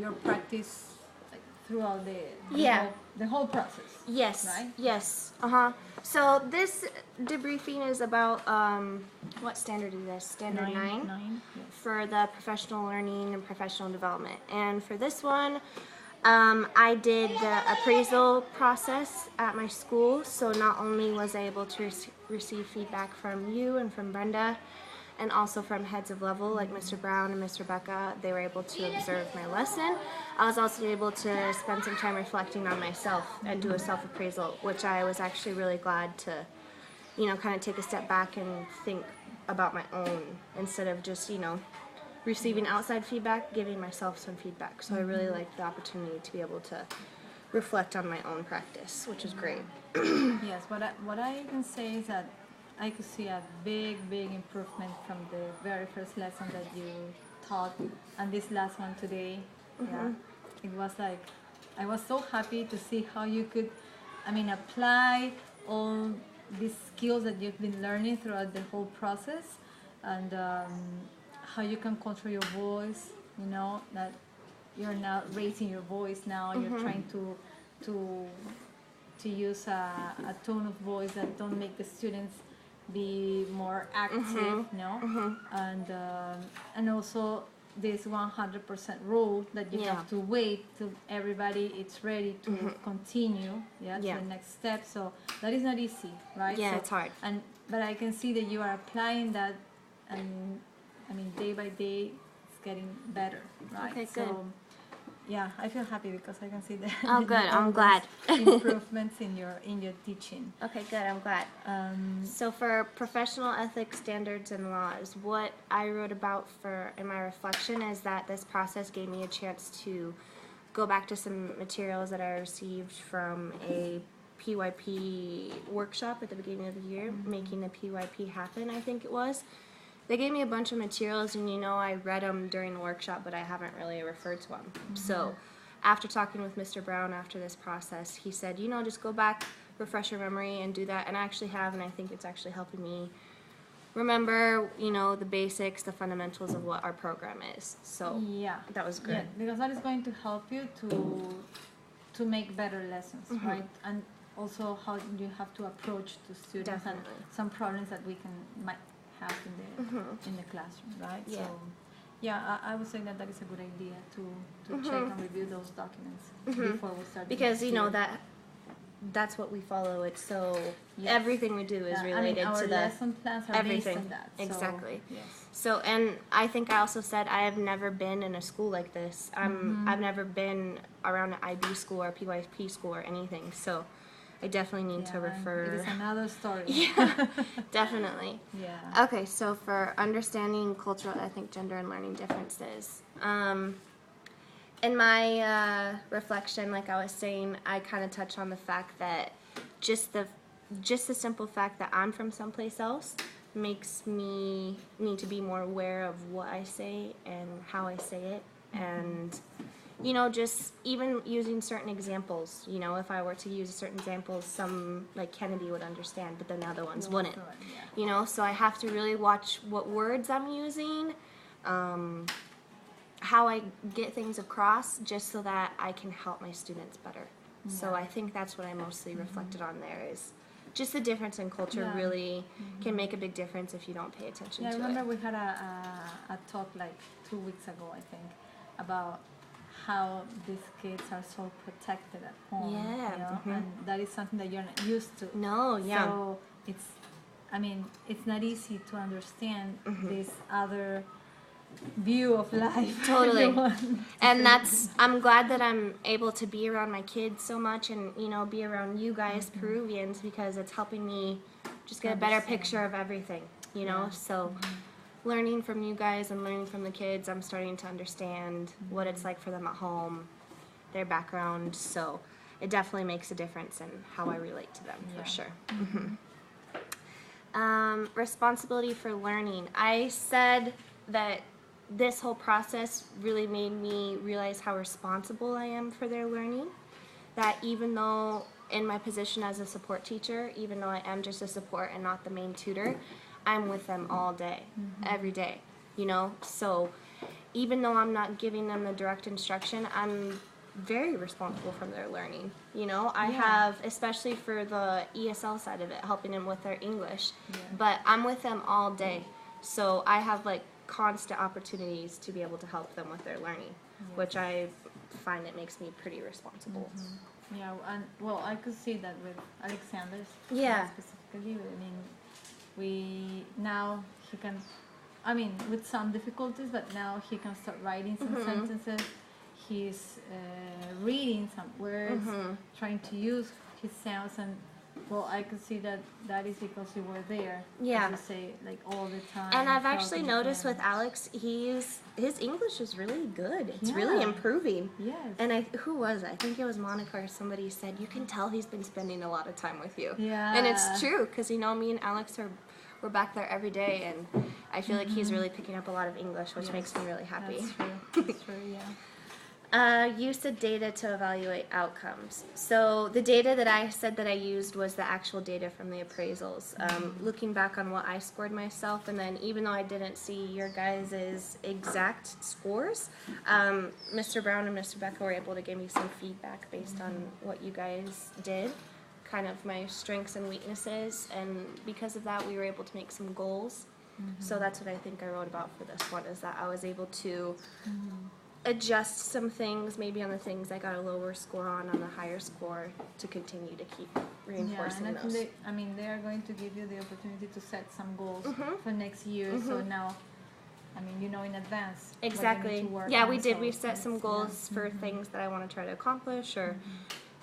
your practice like, throughout Yeah. the whole process. Yes. Right? Yes. So this debriefing is about what standard is this? Standard 9? 9. Yes. For the professional learning and professional development. And for this one, I did the appraisal process at my school. So not only was I able to receive feedback from you and from Brenda, and also from heads of level like Mr. Brown and Mr. Becca, they were able to observe my lesson. I was also able to spend some time reflecting on myself and do a self-appraisal, which I was actually really glad to, kind of take a step back and think about my own instead of just, receiving outside feedback, giving myself some feedback. So I really liked the opportunity to be able to reflect on my own practice, which is great. Yes, what I can say is that I could see a big improvement from the very first lesson that you taught and this last one today. Yeah, it was like, I was so happy to see how you could, apply all these skills that you've been learning throughout the whole process, and how you can control your voice, that you're now raising your voice now, you're trying to use a tone of voice that don't make the students be more active, and also this 100% rule that you have to wait till everybody is ready to continue to the next step. So that is not easy, right? Yeah, so, it's hard. But I can see that you are applying that, and day by day it's getting better, right? Okay, good. So, yeah, I feel happy because I can see the Oh, good. I'm glad. improvements in your teaching. Okay, good. I'm glad. So for professional ethics, standards, and laws, what I wrote about in my reflection is that this process gave me a chance to go back to some materials that I received from a PYP workshop at the beginning of the year, making the PYP happen, I think it was. They gave me a bunch of materials, and I read them during the workshop, but I haven't really referred to them. So after talking with Mr. Brown after this process, he said, just go back, refresh your memory, and do that. And I actually have, and I think it's actually helping me remember, the basics, the fundamentals of what our program is. So yeah, that was good. Yeah, because that is going to help you to make better lessons, right? And also how you have to approach to students. Definitely. And some problems that might have in the classroom, right? Yeah. So, yeah, I would say that is a good idea to check and review those documents before we start. Because that's what we follow. It's so everything we do is related our to the lesson plans are everything. based on that. So, Exactly. yes. So, and I think I also said I have never been in a school like this. I've never been around an IB school or PYP school or anything. So I definitely need to refer. It is another story. Yeah, definitely. Yeah. Okay, so for understanding cultural, ethnic, gender, and learning differences. In my reflection, like I was saying, I kind of touched on the fact that just the simple fact that I'm from someplace else makes me need to be more aware of what I say and how I say it, and just even using certain examples. If I were to use certain examples, some like Kennedy would understand, but then the other ones wouldn't. So I have to really watch what words I'm using, how I get things across, just so that I can help my students better. Yeah. So I think that's what I mostly reflected on there, is just the difference in culture really can make a big difference if you don't pay attention to it. I remember we had a talk like 2 weeks ago, I think, about how these kids are so protected at home. Yeah. And that is something that you're not used to. No, yeah. So it's not easy to understand this other view of life. Totally. And I'm glad that I'm able to be around my kids so much and, be around you guys, Peruvians, because it's helping me just get a better picture of everything, so learning from you guys and learning from the kids, I'm starting to understand what it's like for them at home, their background, so it definitely makes a difference in how I relate to them, for sure. Responsibility for learning. I said that this whole process really made me realize how responsible I am for their learning, that even though in my position as a support teacher, even though I am just a support and not the main tutor, I'm with them all day, every day, so even though I'm not giving them the direct instruction, I'm very responsible for their learning. You know, I Yeah. have, especially for the ESL side of it, helping them with their English, Yeah. but I'm with them all day. So I have like constant opportunities to be able to help them with their learning, which I find it makes me pretty responsible. Yeah, and well, I could see that with Alexander Yeah. specifically. I mean, we now he can, I mean, with some difficulties, but now he can start writing some sentences. He's reading some words, trying to use his sounds, and well, I could see that that is because you were there. Yeah. As you say, like all the time. And I've actually helping noticed him. with Alex, his English is really good. It's really Yeah. improving. Yes. And who was it? I think it was Monica or somebody said, you can tell he's been spending a lot of time with you. Yeah. And it's true, because you know, me and Alex we're back there every day, and I feel like he's really picking up a lot of English, which Yes. makes me really happy. That's true. That's true. Yeah. Use of data to evaluate outcomes. So the data that I said that I used was the actual data from the appraisals. Looking back on what I scored myself, and then even though I didn't see your guys' exact scores, Mr. Brown and Mr. Becca were able to give me some feedback based on what you guys did, kind of my strengths and weaknesses, and because of that we were able to make some goals. So that's what I think I wrote about for this one, is that I was able to adjust some things, maybe on the things I got a lower score on the higher score, to continue to keep reinforcing yeah, and I those. think they are going to give you the opportunity to set some goals for next year. So now, I mean, you know in advance. what you need Exactly. to work Yeah, on, we did. so We set some it's- goals for things that I want to try to accomplish, or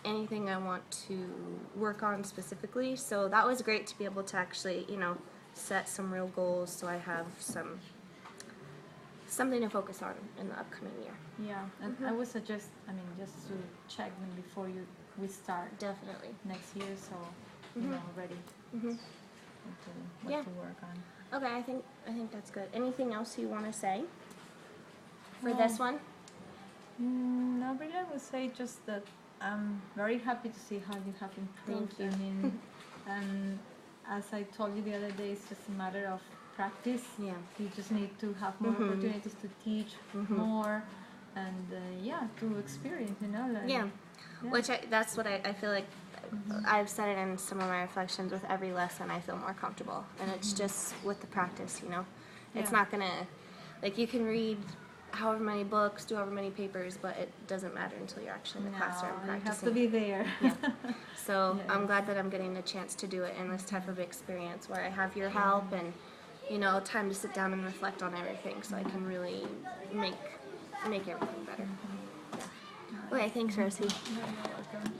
anything I want to work on specifically. So that was great to be able to actually, you know, set some real goals, so I have something to focus on in the upcoming year. Yeah, and I would suggest, I mean, just to check them before we start Definitely. next year, so you know already what Yeah. to work on. Okay, I think that's good. Anything else you want to say for Well, this one? No, really, I would say just that I'm very happy to see how you have improved. Thank you. I mean, and as I told you the other day, it's just a matter of practice. Yeah. You just need to have more opportunities to teach more, and to experience, you know. Like, Yeah. Which that's what I feel like. I've said it in some of my reflections. With every lesson, I feel more comfortable, and it's just with the practice, you know. It's Yeah. not gonna, like, you can read however many books, do however many papers, but it doesn't matter until you're actually in the classroom No, you have practicing. to be there. So Yes. I'm glad that I'm getting the chance to do it in this type of experience, where I have your help and, you know, time to sit down and reflect on everything, so I can really make everything better. Okay, thanks, Rosie. You're welcome.